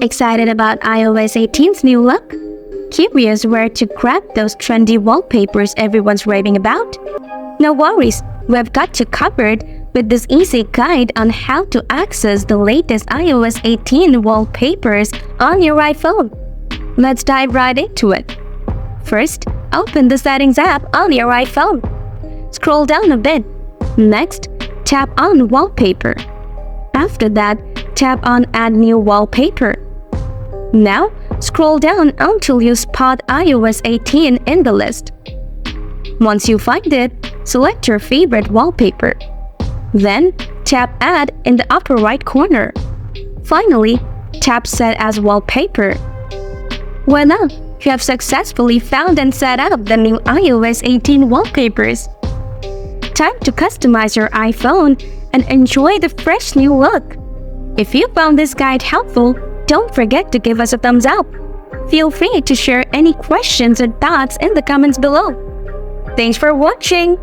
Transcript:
Excited about iOS 18's new look? Curious where to grab those trendy wallpapers everyone's raving about? No worries, we've got you covered with this easy guide on how to access the latest iOS 18 wallpapers on your iPhone. Let's dive right into it. First, open the Settings app on your iPhone. Scroll down a bit. Next, tap on Wallpaper. After that, tap on Add New Wallpaper. Now, scroll down until you spot iOS 18 in the list. Once you find it, select your favorite wallpaper. Then, tap Add in the upper right corner. Finally, tap Set as Wallpaper. Voila! You have successfully found and set up the new iOS 18 wallpapers. Time to customize your iPhone and enjoy the fresh new look. If you found this guide helpful, don't forget to give us a thumbs up. Feel free to share any questions or thoughts in the comments below. Thanks for watching!